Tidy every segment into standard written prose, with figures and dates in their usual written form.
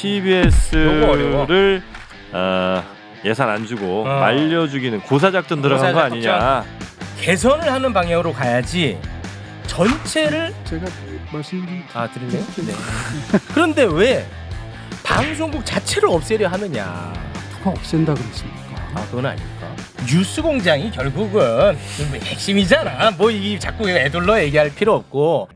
TBS를 예산 안 주고 말려 죽이는 고사 작전 들어간 거 아니냐. 개선을 하는 방향으로 가야지 전체를 제가 말씀 좀 드릴래요? 네. 그런데 왜 방송국 자체를 없애려 하느냐? 누가 없앤다 그랬습니까? 그건 아닐까? 뉴스공장이 결국은 핵심이잖아. 뭐 이 자꾸 애둘러 얘기할 필요 없고.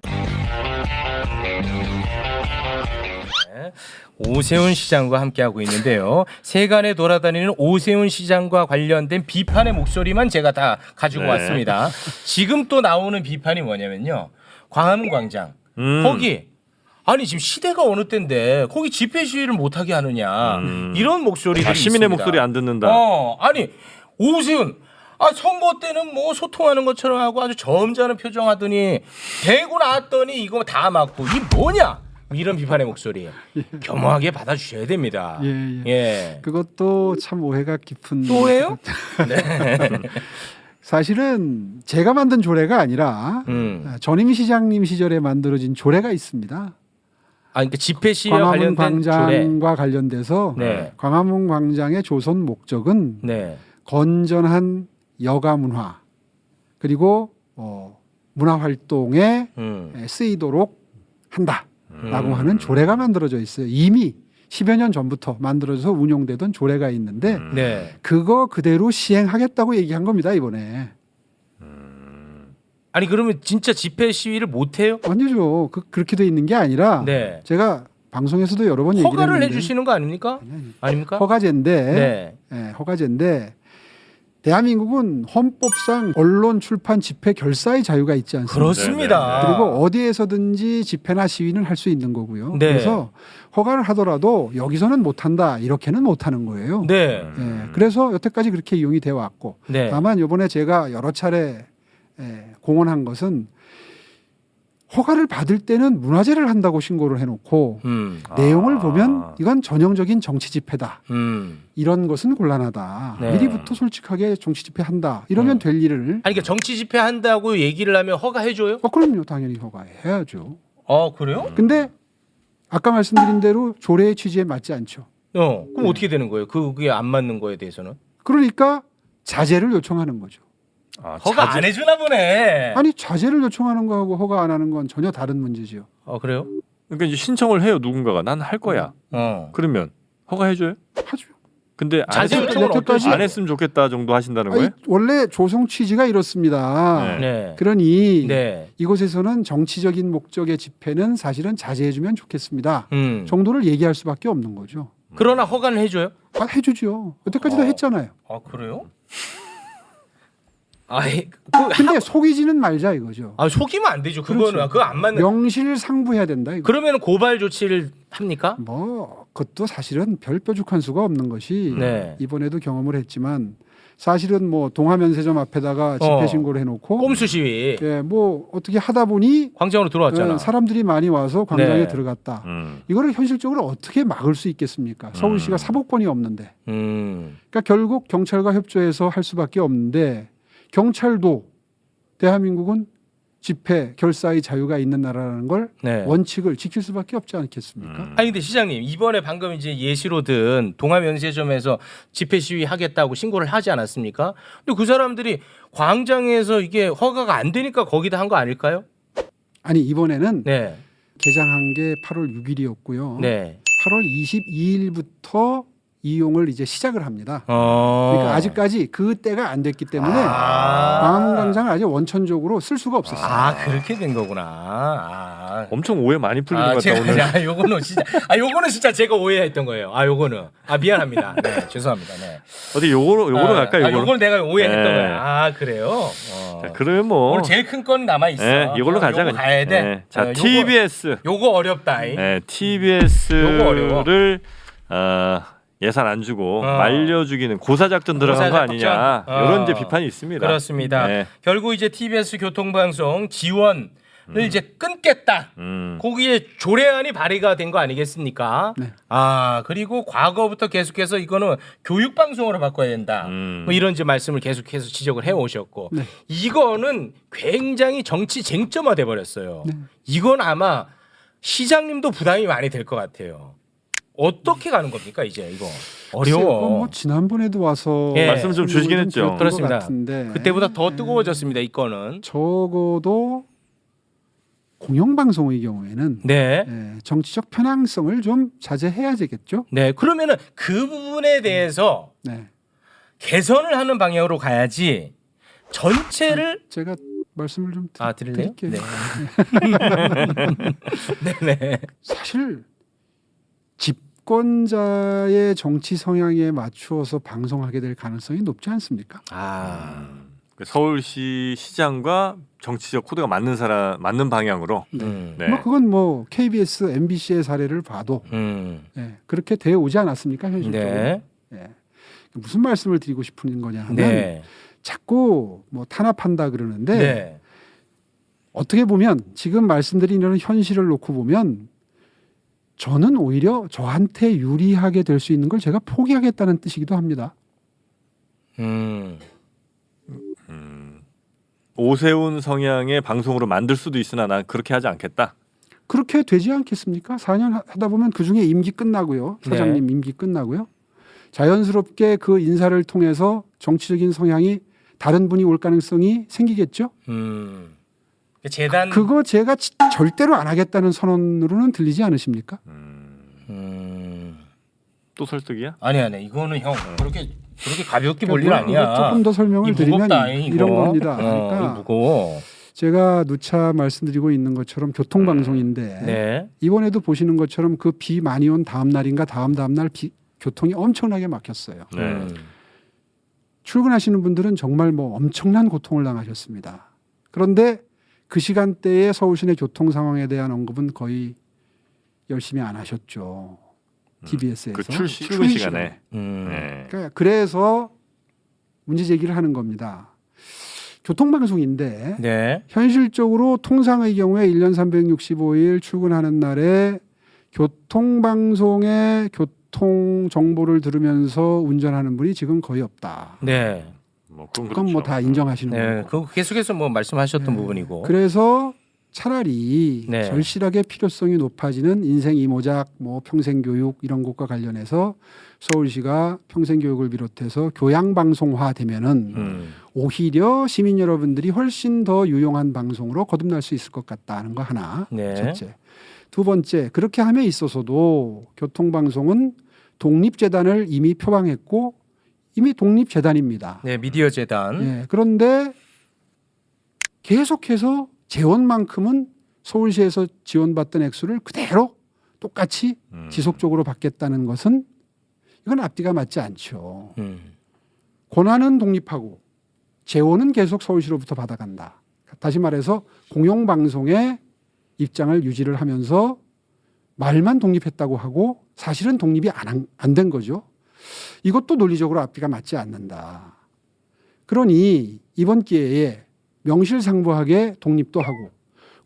오세훈 시장과 함께하고 있는데요. 세간에 돌아다니는 오세훈 시장과 관련된 비판의 목소리만 제가 다 가지고 왔습니다. 지금 또 나오는 비판이 뭐냐면요. 광화문 광장. 거기 아니 지금 시대가 어느 때인데 거기 집회 시위를 못하게 하느냐. 이런 목소리들이 시민의 있습니다. 목소리 안 듣는다. 아니 오세훈 선거 때는 뭐 소통하는 것처럼 하고 아주 점잖은 표정하더니 되고 나왔더니 이거 다 맞고 이 뭐냐 이런 비판의 목소리 겸허하게 받아주셔야 됩니다. 예. 그것도 참 오해가 깊은. 또예요? 네. 사실은 제가 만든 조례가 아니라 전임 시장님 시절에 만들어진 조례가 있습니다. 그러니까 집회 시위와 광화문 관련된 광장과 관련돼서 네. 광화문 광장의 조성 목적은 건전한 여가 문화 그리고 문화 활동에 쓰이도록 한다라고 하는 조례가 만들어져 있어요. 이미 10여 년 전부터 만들어져서 운용되던 조례가 있는데 그거 그대로 시행하겠다고 얘기한 겁니다 이번에. 아니 그러면 진짜 집회 시위를 못 해요? 아니죠. 그렇게 돼 있는 게 아니라 제가 방송에서도 여러 번 얘기를 했는데 허가를 해주시는 거 아닙니까? 아닙니까? 허가제인데 허가제인데 대한민국은 헌법상 언론, 출판, 집회, 결사의 자유가 있지 않습니까? 그렇습니다. 그리고 어디에서든지 집회나 시위는 할 수 있는 거고요. 그래서 허가를 하더라도 여기서는 못한다 이렇게는 못하는 거예요. 그래서 여태까지 그렇게 이용이 되어 왔고 다만 이번에 제가 여러 차례 공언한 것은 허가를 받을 때는 문화재를 한다고 신고를 해놓고 내용을 보면 이건 전형적인 정치 집회다. 이런 것은 곤란하다. 미리부터 솔직하게 정치 집회 한다. 이러면 될 일을. 아니 그러니까 정치 집회 한다고 얘기를 하면 허가해줘요? 그럼요. 당연히 허가해야죠. 그래요? 근데 아까 말씀드린 대로 조례의 취지에 맞지 않죠. 그럼 어떻게 되는 거예요? 그게 안 맞는 거에 대해서는? 그러니까 자제를 요청하는 거죠. 허가 안 해주나 보네. 아니 자제를 요청하는 거하고 허가 안 하는 건 전혀 다른 문제죠. 그래요? 그러니까 이제 신청을 해요 누군가가 난 할 거야. 그러면 허가해줘요? 하죠. 근데 자제 요청을 안 했으면 좋겠다 정도 하신다는 거예요? 원래 조성 취지가 이렇습니다. 그러니 이곳에서는 정치적인 목적의 집회는 사실은 자제해주면 좋겠습니다. 정도를 얘기할 수밖에 없는 거죠. 그러나 허가는 해줘요? 해주죠. 여태까지도 했잖아요. 그래요? 근데 속이지는 말자 이거죠. 속이면 안 되죠. 그거는 그거 안 맞는. 명실상부해야 된다. 이거. 그러면 고발 조치를 합니까? 그것도 사실은 별 뾰족한 수가 없는 것이 이번에도 경험을 했지만 사실은 동화면세점 앞에다가 집회 신고를 해놓고 꼼수 시위. 어떻게 하다 보니 광장으로 들어왔잖아. 사람들이 많이 와서 광장에 들어갔다. 이거를 현실적으로 어떻게 막을 수 있겠습니까? 서울시가 사법권이 없는데. 그러니까 결국 경찰과 협조해서 할 수밖에 없는데. 경찰도 대한민국은 집회, 결사의 자유가 있는 나라라는 걸 원칙을 지킬 수밖에 없지 않겠습니까? 근데 시장님 이번에 방금 이제 예시로 든 동아면세점에서 집회 시위 하겠다고 신고를 하지 않았습니까? 근데 그 사람들이 광장에서 이게 허가가 안 되니까 거기다 한 거 아닐까요? 아니 이번에는 개장한 게 8월 6일이었고요. 8월 22일부터 이용을 이제 시작을 합니다. 그러니까 아직까지 그 때가 안 됐기 때문에 광화문 광장을 아직 원천적으로 쓸 수가 없었어요. 그렇게 된 거구나. 엄청 오해 많이 풀린 것 같다 오늘. 요거는 진짜 제가 오해했던 거예요. 요거는 미안합니다. 죄송합니다. 어디 요거로 갈까요? 요거는 내가 오해했던 거야. 그래요. 자, 그러면 오늘 제일 큰 건 남아 있어. 이걸로 가자. 요거 가야 돼. 자, TBS. 요거 어렵다. TBS를 예산 안 주고 말려 죽이는 고사 작전 들어간 거 아니냐. 이런 이제 비판이 있습니다. 그렇습니다. 결국 이제 TBS 교통방송 지원을 이제 끊겠다. 거기에 조례안이 발의가 된 거 아니겠습니까? 그리고 과거부터 계속해서 이거는 교육방송으로 바꿔야 된다. 뭐 이런 이제 말씀을 계속해서 지적을 해오셨고 이거는 굉장히 정치 쟁점화돼 버렸어요. 이건 아마 시장님도 부담이 많이 될 것 같아요. 어떻게 가는 겁니까 이제 이거 글쎄요, 그건 어려워. 뭐 지난번에도 와서 예. 말씀 좀 주시긴 했죠. 드렸던 것 그렇습니다. 같은데 그때보다 더 뜨거워졌습니다 이 건은. 적어도 공영방송의 경우에는 네. 정치적 편향성을 좀 자제해야 되겠죠. 네. 그러면은 그 부분에 대해서 네. 개선을 하는 방향으로 가야지 전체를 제가 말씀을 좀 드릴래요? 드릴게요. 네. 네. 사실 집권자의 정치 성향에 맞추어서 방송하게 될 가능성이 높지 않습니까? 서울시 시장과 정치적 코드가 맞는 방향으로. 네. 뭐 그건 뭐 KBS, MBC의 사례를 봐도 그렇게 되어 오지 않았습니까 현실적으로? 네. 무슨 말씀을 드리고 싶은 거냐 하면 네. 자꾸 뭐 탄압한다 그러는데 네. 어떻게 보면 지금 말씀드린 이런 현실을 놓고 보면 저는 오히려 저한테 유리하게 될 수 있는 걸 제가 포기하겠다는 뜻이기도 합니다. 오세훈 성향의 방송으로 만들 수도 있으나 난 그렇게 하지 않겠다. 그렇게 되지 않겠습니까? 4년 하다 보면 그중에 임기 끝나고요. 사장님 네. 임기 끝나고요. 자연스럽게 그 인사를 통해서 정치적인 성향이 다른 분이 올 가능성이 생기겠죠. 재단 그거 제가 절대로 안 하겠다는 선언으로는 들리지 않으십니까? 또 설득이야? 아니 이거는 형 그렇게 가볍게 볼 일 아니야. 조금 더 설명을 드리면 무겁다, 이런 겁니다. 그러니까 무거워. 제가 누차 말씀드리고 있는 것처럼 교통방송인데 네. 이번에도 보시는 것처럼 그 비 많이 온 다음 날인가 다음 날 교통이 엄청나게 막혔어요. 네. 출근하시는 분들은 정말 뭐 엄청난 고통을 당하셨습니다. 그런데 그 시간대에 서울시내 교통 상황에 대한 언급은 거의 열심히 안 하셨죠. TBS에서. 그 출근 시간에. 그러니까 그래서 문제 제기를 하는 겁니다. 교통방송인데 네. 현실적으로 통상의 경우에 1년 365일 출근하는 날에 교통방송의 교통 정보를 들으면서 운전하는 분이 지금 거의 없다. 네. 그건 뭐 다 인정하시는 네. 거고. 그 계속해서 뭐 말씀하셨던 부분이고. 그래서 차라리 네. 절실하게 필요성이 높아지는 인생 이모작, 뭐 평생교육 이런 것과 관련해서 서울시가 평생교육을 비롯해서 교양방송화 되면은 오히려 시민 여러분들이 훨씬 더 유용한 방송으로 거듭날 수 있을 것 같다는 거 하나. 네. 첫째. 두 번째, 그렇게 함에 있어서도 교통방송은 독립재단을 이미 표방했고 이미 독립재단입니다. 네, 미디어 재단. 네, 그런데 계속해서 재원만큼은 서울시에서 지원받던 액수를 그대로 똑같이 지속적으로 받겠다는 것은 이건 앞뒤가 맞지 않죠. 권한은 독립하고 재원은 계속 서울시로부터 받아간다. 다시 말해서 공영방송의 입장을 유지를 하면서 말만 독립했다고 하고 사실은 독립이 안 된 거죠. 이것도 논리적으로 앞뒤가 맞지 않는다. 그러니 이번 기회에 명실상부하게 독립도 하고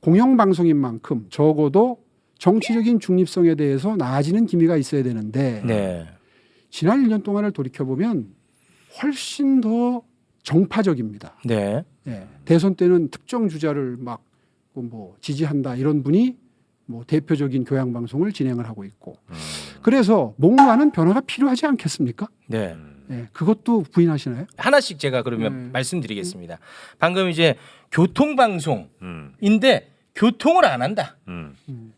공영방송인 만큼 적어도 정치적인 중립성에 대해서 나아지는 기미가 있어야 되는데 네. 지난 1년 동안을 돌이켜보면 훨씬 더 정파적입니다. 네. 예, 대선 때는 특정 주자를 막 뭐 지지한다 이런 분이 뭐 대표적인 교양방송을 진행을 하고 있고 그래서 뭔가는 변화가 필요하지 않겠습니까? 네. 예, 그것도 부인하시나요? 하나씩 제가 그러면 말씀드리겠습니다. 방금 이제 교통방송인데 교통을 안 한다.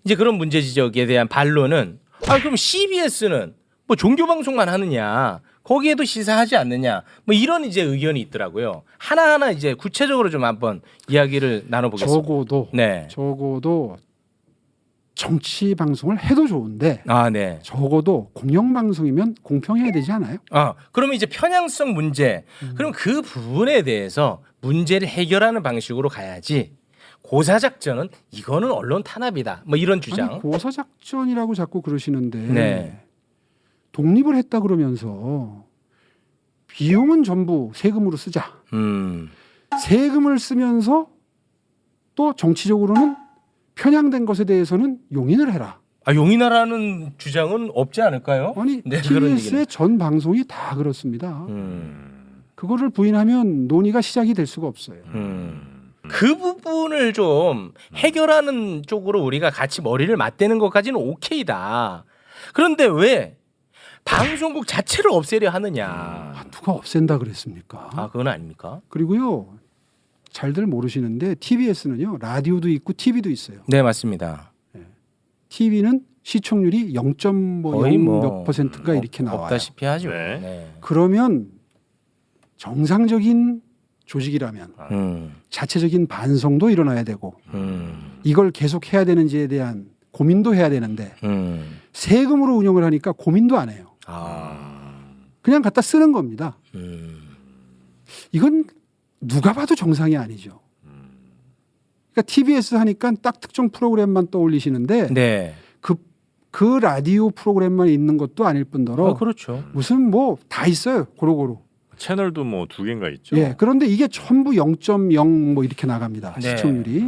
이제 그런 문제 지적에 대한 반론은 그럼 CBS는 뭐 종교방송만 하느냐 거기에도 시사하지 않느냐 뭐 이런 이제 의견이 있더라고요. 하나하나 이제 구체적으로 좀 한번 이야기를 나눠보겠습니다. 적어도 정치 방송을 해도 좋은데 네. 적어도 공영방송이면 공평해야 되지 않아요? 그러면 이제 편향성 문제 그럼 그 부분에 대해서 문제를 해결하는 방식으로 가야지 고사작전은 이거는 언론 탄압이다 뭐 이런 주장. 아니, 고사작전이라고 자꾸 그러시는데 네. 독립을 했다 그러면서 비용은 전부 세금으로 쓰자. 세금을 쓰면서 또 정치적으로는 편향된 것에 대해서는 용인을 해라. 용인하라는 주장은 없지 않을까요? 아니 네, 그런 TBS의 얘기는. 전 방송이 다 그렇습니다. 그거를 부인하면 논의가 시작이 될 수가 없어요. 그 부분을 좀 해결하는 쪽으로 우리가 같이 머리를 맞대는 것까지는 오케이다. 그런데 왜 방송국 자체를 없애려 하느냐? 누가 없앤다 그랬습니까? 아, 그건 아닙니까? 그리고요, 잘들 모르시는데 TBS는요 라디오도 있고 TV도 있어요. 네, 맞습니다. TV는 시청률이 0.0몇 %가 이렇게 나와요. 없다시피 하죠. 네. 네. 그러면 정상적인 조직이라면 자체적인 반성도 일어나야 되고 이걸 계속 해야 되는지에 대한 고민도 해야 되는데 세금으로 운영을 하니까 고민도 안 해요. 그냥 갖다 쓰는 겁니다. 이건 누가 봐도 정상이 아니죠. 그러니까 TBS 하니까 딱 특정 프로그램만 떠올리시는데 네. 그 라디오 프로그램만 있는 것도 아닐 뿐더러 그렇죠. 무슨 뭐 다 있어요. 고루고루. 채널도 뭐 2개인가 있죠. 예. 그런데 이게 전부 0.0 뭐 이렇게 나갑니다. 네. 시청률이.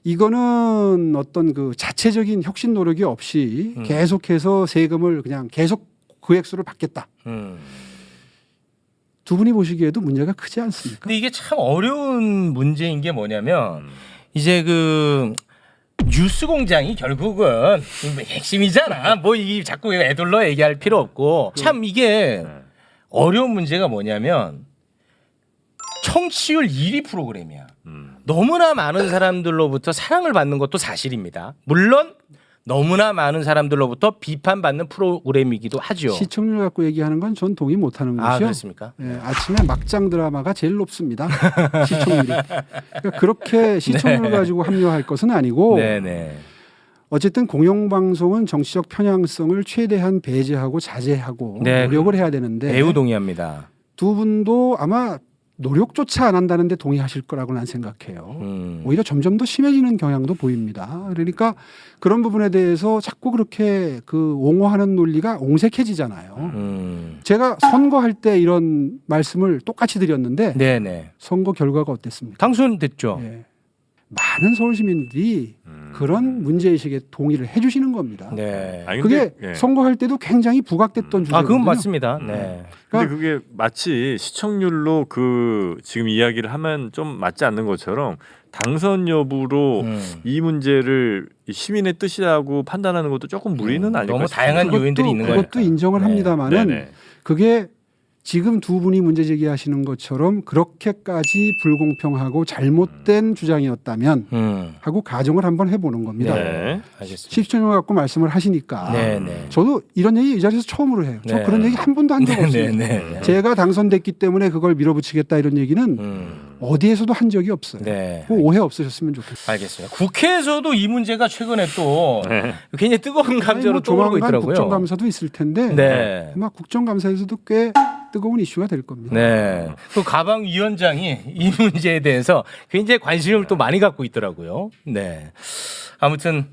이거는 어떤 그 자체적인 혁신 노력이 없이 계속해서 세금을 그냥 계속 그 액수를 받겠다. 두 분이 보시기에도 문제가 크지 않습니까? 근데 이게 참 어려운 문제인 게 뭐냐면 이제 그 뉴스공장이 결국은 핵심이잖아. 뭐 이 자꾸 애둘러 얘기할 필요 없고 참 이게 어려운 문제가 뭐냐면 청취율 1위 프로그램이야. 너무나 많은 사람들로부터 사랑을 받는 것도 사실입니다. 물론 너무나 많은 사람들로부터 비판받는 프로그램이기도 하죠. 시청률 갖고 얘기하는 건 전 동의 못하는 것이요. 그렇습니까? 예, 아침에 막장 드라마가 제일 높습니다. 시청률이. 그러니까 그렇게 시청률을 가지고 합리화할 것은 아니고 네네. 어쨌든 공영방송은 정치적 편향성을 최대한 배제하고 자제하고 노력을 해야 되는데 매우 동의합니다. 두 분도 아마 노력조차 안 한다는데 동의하실 거라고 난 생각해요. 오히려 점점 더 심해지는 경향도 보입니다. 그러니까 그런 부분에 대해서 자꾸 그렇게 그 옹호하는 논리가 옹색해지잖아요. 제가 선거할 때 이런 말씀을 똑같이 드렸는데 네네. 선거 결과가 어땠습니까? 당선됐죠. 예. 많은 서울 시민들이 그런 문제의식에 동의를 해주시는 겁니다. 네. 아니, 그게 근데, 예. 선거할 때도 굉장히 부각됐던 주제거든요. 그건 맞습니다. 네. 근데 그게 마치 시청률로 그 지금 이야기를 하면 좀 맞지 않는 것처럼 당선 여부로 이 문제를 시민의 뜻이라고 판단하는 것도 조금 무리는 아닐까 너무 싶습니다. 다양한 요인들이 있는 거예요. 그것도 인정을 합니다만은 네네. 그게 지금 두 분이 문제 제기하시는 것처럼 그렇게까지 불공평하고 잘못된 주장이었다면 하고 가정을 한번 해보는 겁니다. 네. 알겠습니다. 시청률 갖고 말씀을 하시니까 네네. 저도 이런 얘기 이 자리에서 처음으로 해요. 저 네. 그런 얘기 한 번도 한 적 없어요. 네네. 제가 당선됐기 때문에 그걸 밀어붙이겠다 이런 얘기는 어디에서도 한 적이 없어요. 네. 그 오해 없으셨으면 좋겠어요. 알겠습니다. 국회에서도 이 문제가 최근에 또 굉장히 뜨거운 감자로 떠오르고 있더라고요. 국정감사도 있을 텐데 네. 아마 국정감사에서도 꽤 뜨거운 이슈가 될 겁니다. 네. 그 가방위원장이 이 문제에 대해서 굉장히 관심을 또 많이 갖고 있더라고요. 네. 아무튼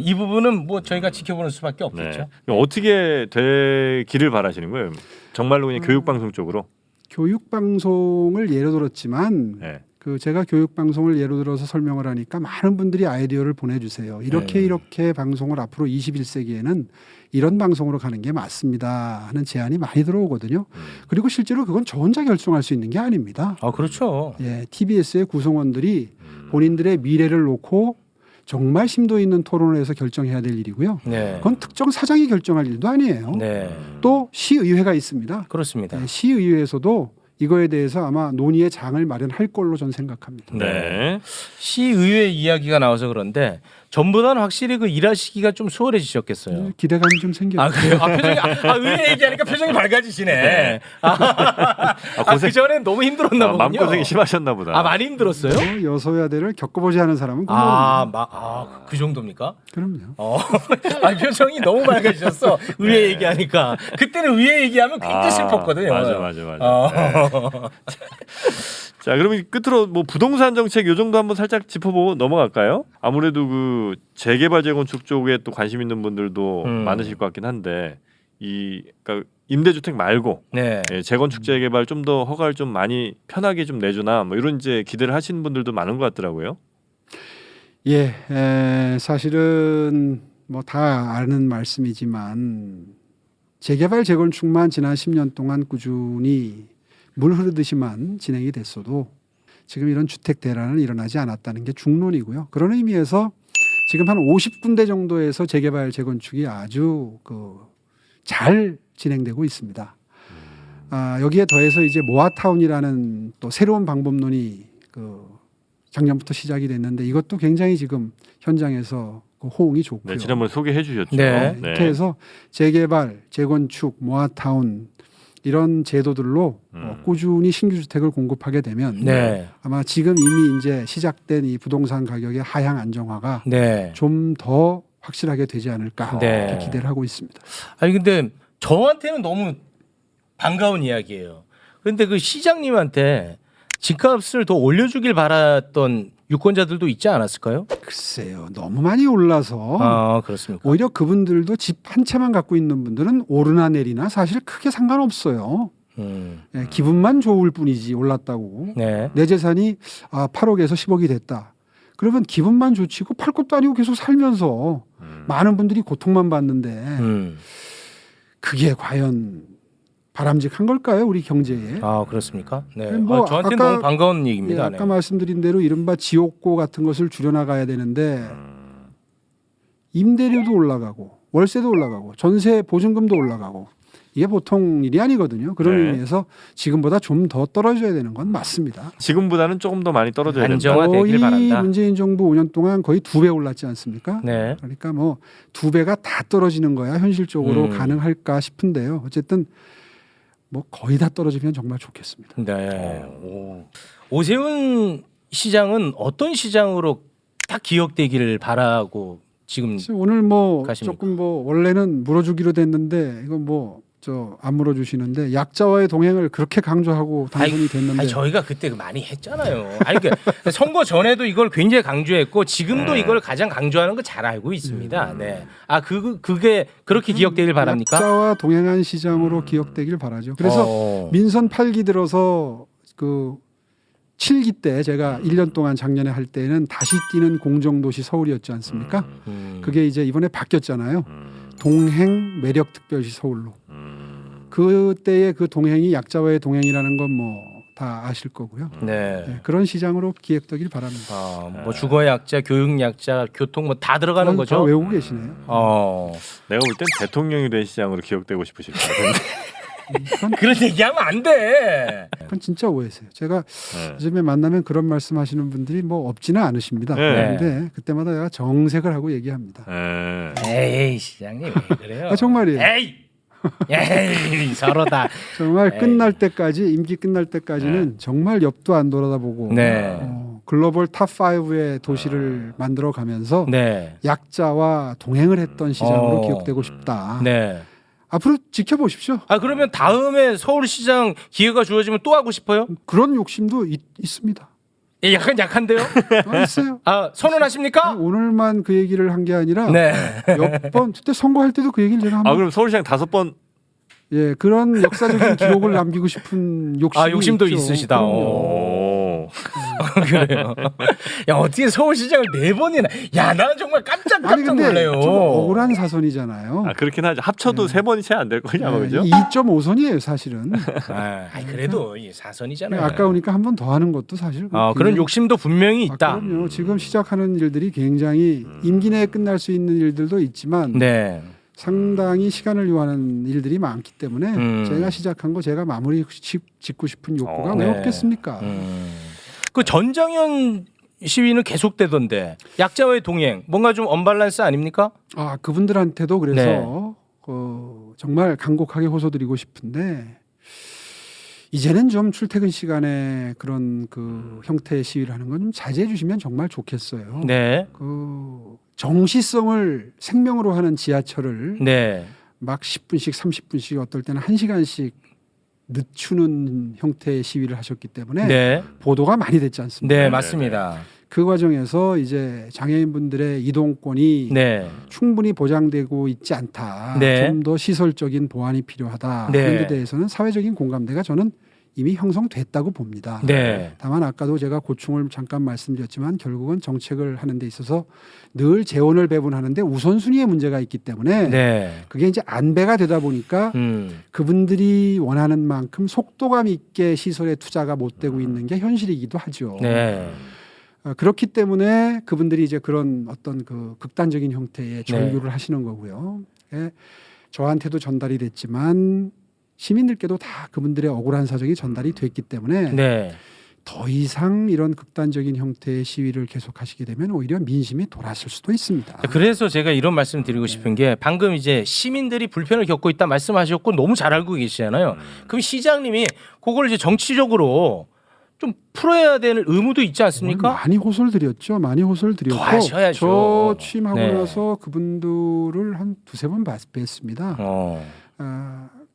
이 부분은 뭐 저희가 지켜보는 수밖에 없겠죠. 네. 어떻게 되기를 바라시는 거예요? 정말로 그냥 교육방송 쪽으로? 교육방송을 예로 들었지만 네. 그 제가 교육방송을 예로 들어서 설명을 하니까 많은 분들이 아이디어를 보내주세요. 이렇게 방송을 앞으로 21세기에는 이런 방송으로 가는 게 맞습니다 하는 제안이 많이 들어오거든요. 그리고 실제로 그건 저 혼자 결정할 수 있는 게 아닙니다. 그렇죠. 예, TBS의 구성원들이 본인들의 미래를 놓고 정말 심도 있는 토론을 해서 결정해야 될 일이고요. 네. 그건 특정 사장이 결정할 일도 아니에요. 네. 또 시의회가 있습니다. 그렇습니다. 네, 시의회에서도 이거에 대해서 아마 논의의 장을 마련할 걸로 저는 생각합니다. 네. 시의회 이야기가 나와서 그런데 전보다는 확실히 그 일하시기가 좀 수월해지셨겠어요. 기대감이 좀 생겨요. 그래요? 표정이 의회 얘기하니까 표정이 밝아지시네. 그 전에 너무 힘들었나 보군요. 마음고생이 심하셨나 보다. 많이 힘들었어요? 여소야대를 겪어보지 않은 사람은 그 정도입니까? 그럼요. 표정이 너무 밝아지셨어. 의회 얘기하니까. 그때는 의회 얘기하면 굉장히 슬펐거든요. 맞아. 자, 그러면 끝으로 뭐 부동산 정책 요 정도 한번 살짝 짚어보고 넘어갈까요? 아무래도 그 재개발 재건축 쪽에 또 관심 있는 분들도 많으실 것 같긴 한데 그러니까 임대주택 말고 재건축 재개발 좀 더 허가를 좀 많이 편하게 좀 내주나 뭐 이런 이제 기대를 하시는 분들도 많은 것 같더라고요. 예, 사실은 뭐 다 아는 말씀이지만 재개발 재건축만 지난 10년 동안 꾸준히 물 흐르듯이만 진행이 됐어도 지금 이런 주택 대란은 일어나지 않았다는 게 중론이고요. 그런 의미에서 지금 한 50군데 정도에서 재개발 재건축이 아주 잘 진행되고 있습니다. 여기에 더해서 이제 모아타운이라는 또 새로운 방법론이 작년부터 시작이 됐는데 이것도 굉장히 지금 현장에서 호응이 좋고요. 네, 지난번에 소개해 주셨죠. 네. 이렇게 해서 재개발, 재건축, 모아타운 이런 제도들로 꾸준히 신규 주택을 공급하게 되면 네. 아마 지금 이미 이제 시작된 이 부동산 가격의 하향 안정화가 네. 좀 더 확실하게 되지 않을까 네. 이렇게 기대를 하고 있습니다. 아니 근데 저한테는 너무 반가운 이야기예요. 그런데 그 시장님한테 집값을 더 올려주길 바랐던 유권자들도 있지 않았을까요? 글쎄요, 너무 많이 올라서 그렇습니까? 오히려 그분들도 집 한 채만 갖고 있는 분들은 오르나 내리나 사실 크게 상관없어요. 예, 기분만 좋을 뿐이지 올랐다고. 네. 내 재산이 8억에서 10억이 됐다. 그러면 기분만 좋지고 팔 것도 아니고 계속 살면서 많은 분들이 고통만 받는데 그게 과연 바람직한 걸까요, 우리 경제에? 그렇습니까? 네. 뭐 저한테는 아까, 너무 반가운 얘기입니다. 아까 말씀드린 대로 이른바 지옥고 같은 것을 줄여나가야 되는데 임대료도 올라가고 월세도 올라가고 전세 보증금도 올라가고 이게 보통 일이 아니거든요. 그런 네. 의미에서 지금보다 좀 더 떨어져야 되는 건 맞습니다. 지금보다는 조금 더 많이 떨어져야 된다. 안정화되길 거의 바란다. 문재인 정부 5년 동안 거의 2배 올랐지 않습니까? 네. 그러니까 뭐 2배가 다 떨어지는 거야 현실적으로 가능할까 싶은데요. 어쨌든 뭐 거의 다 떨어지면 정말 좋겠습니다. 네. 오세훈 시장은 어떤 시장으로 딱 기억되기를 바라고 지금 오늘 뭐 가십니까? 조금 뭐 원래는 물어주기로 됐는데 이건 뭐 안 물어주시는데 약자와의 동행을 그렇게 강조하고 당선이 됐는데 아니, 저희가 그때 많이 했잖아요. 아니 그러니까 선거 전에도 이걸 굉장히 강조했고 지금도 이걸 가장 강조하는 거 잘 알고 있습니다. 네. 그게 그렇게 기억되길 바랍니까? 약자와 동행한 시장으로 기억되길 바라죠. 그래서 민선 8기 들어서 7기 때 제가 1년 동안 작년에 할 때는 다시 뛰는 공정도시 서울이었지 않습니까? 그게 이제 이번에 바뀌었잖아요. 동행 매력 특별시 서울로. 그때의 그 동행이 약자와의 동행이라는 건 뭐 다 아실 거고요. 네. 네, 그런 시장으로 기획되길 바랍니다. 뭐 주거 약자, 교육 약자, 교통 뭐 다 들어가는 거죠. 다 외우고 계시네요. 내가 볼 땐 대통령이 된 시장으로 기억되고 싶으실 것 같은데. 그런 얘기하면 안 돼. 그건 진짜 오해세요. 제가 요즘에 만나면 그런 말씀하시는 분들이 뭐 없지는 않으십니다. 네. 그런데 그때마다 내가 정색을 하고 얘기합니다. 에이 시장님 왜 그래요? 정말이에요. 에이 서로다. 정말 끝날 때까지 임기 끝날 때까지는 정말 옆도 안 돌아다보고 글로벌 탑 5의 도시를 만들어가면서 약자와 동행을 했던 시장으로 기억되고 싶다. 네. 앞으로 지켜보십시오. 그러면 다음에 서울시장 기회가 주어지면 또 하고 싶어요? 그런 욕심도 있습니다. 예, 약간 약한데요? 있어요. 선언하십니까? 오늘만 그 얘기를 한 게 아니라 몇 번 그때 선거할 때도 그 얘기를 제가 한번 그럼 서울시장 5번 그런 역사적인 기록을 남기고 싶은 욕심도 있죠. 있으시다. 그래요. 야 어떻게 서울시장을 4번이나? 야 나 정말 깜짝 놀래요. 좀 억울한 사선이잖아요. 그렇긴 하죠. 합쳐도 3번이 채 안 될 거냐 그죠? 2.5선이에요 사실은. 그래도 이 4선이잖아요. 아까우니까 한 번 더 하는 것도 사실. 그런 욕심도 분명히 있다. 그럼요. 지금 시작하는 일들이 굉장히 임기 내에 끝날 수 있는 일들도 있지만. 상당히 시간을 요하는 일들이 많기 때문에 제가 시작한 거 제가 마무리 짓고 싶은 욕구가 왜 없겠습니까? 그 전장현 시위는 계속되던데 약자와의 동행 뭔가 좀 언밸런스 아닙니까? 그분들한테도 그래서 정말 간곡하게 호소드리고 싶은데 이제는 좀 출퇴근 시간에 그런 형태의 시위를 하는 건 좀 자제해 주시면 정말 좋겠어요. 정시성을 생명으로 하는 지하철을 막 10분씩 30분씩 어떨 때는 1시간씩 늦추는 형태의 시위를 하셨기 때문에 보도가 많이 됐지 않습니까? 네, 맞습니다. 그 과정에서 이제 장애인분들의 이동권이 충분히 보장되고 있지 않다. 좀 더 시설적인 보완이 필요하다. 그런 데 대해서는 사회적인 공감대가 저는 이미 형성됐다고 봅니다. 다만 아까도 제가 고충을 잠깐 말씀드렸지만 결국은 정책을 하는 데 있어서 늘 재원을 배분하는데 우선순위의 문제가 있기 때문에 그게 이제 안배가 되다 보니까 그분들이 원하는 만큼 속도감 있게 시설에 투자가 못 되고 있는 게 현실이기도 하죠. 그렇기 때문에 그분들이 이제 그런 어떤 그 극단적인 형태의 절규를 하시는 거고요. 예, 저한테도 전달이 됐지만 시민들께도 다 그분들의 억울한 사정이 전달이 됐기 때문에 네. 더 이상 이런 극단적인 형태의 시위를 계속하시게 되면 오히려 민심이 돌아설 수도 있습니다. 그래서 제가 이런 말씀 드리고 싶은 게 방금 이제 시민들이 불편을 겪고 있다 말씀하셨고 너무 잘 알고 계시잖아요. 그럼 시장님이 그걸 이제 정치적으로 좀 풀어야 되는 의무도 있지 않습니까? 많이 호소를 드렸죠. 많이 호소를 드렸고 더 하셔야죠. 저 취임하고 네. 나서 그분들을 한 두세 번 뵀습니다.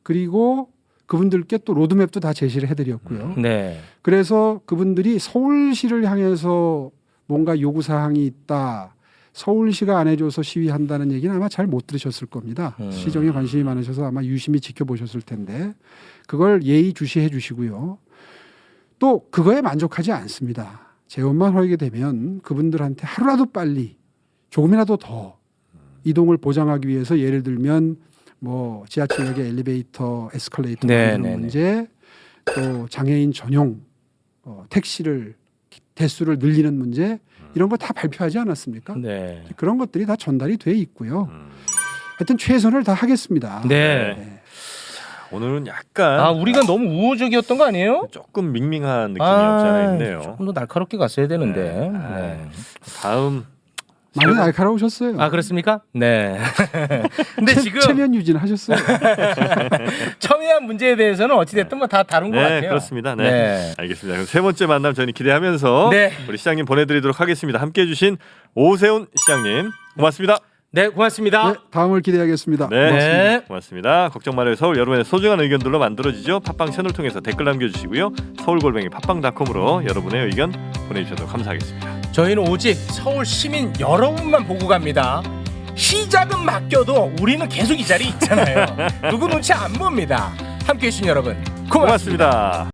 그리고 그분들께 또 로드맵도 다 제시를 해드렸고요. 네. 그래서 그분들이 서울시를 향해서 뭔가 요구사항이 있다. 서울시가 안 해줘서 시위한다는 얘기는 아마 잘 못 들으셨을 겁니다. 시정에 관심이 많으셔서 아마 유심히 지켜보셨을 텐데 그걸 예의주시해 주시고요. 또 그거에 만족하지 않습니다. 재원만 허용이 되면 그분들한테 하루라도 빨리 조금이라도 더 이동을 보장하기 위해서 예를 들면 뭐 지하철역의 엘리베이터, 에스컬레이터 만드는 문제, 또 장애인 전용 택시를 대수를 늘리는 문제 이런 거 다 발표하지 않았습니까? 네. 그런 것들이 다 전달이 돼 있고요. 하여튼 최선을 다 하겠습니다. 네. 오늘은 약간 우리가 너무 우호적이었던 거 아니에요? 조금 밍밍한 느낌이 없지 않아 있네요. 조금 더 날카롭게 갔어야 되는데. 네. 다음 많이 날카로우셨어요. 그렇습니까? 네. 근데 지금 체면 유진하셨어요. 첨예한 문제에 대해서는 어찌됐든 뭐 다 다룬 것 같아요. 그렇습니다. 네. 알겠습니다. 그럼 세 번째 만남 저희는 기대하면서 우리 시장님 보내드리도록 하겠습니다. 함께해 주신 오세훈 시장님 고맙습니다. 네, 고맙습니다. 네, 다음을 기대하겠습니다. 네, 고맙습니다. 걱정 말아요 서울, 여러분의 소중한 의견들로 만들어지죠. 팟빵 채널 통해서 댓글 남겨주시고요. 서울골뱅이 팟빵닷컴으로 여러분의 의견 보내주셔도 감사하겠습니다. 저희는 오직 서울 시민 여러분만 보고 갑니다. 시작은 맡겨도 우리는 계속 이 자리에 있잖아요. 누구 눈치 안 봅니다. 함께해 주신 여러분 고맙습니다.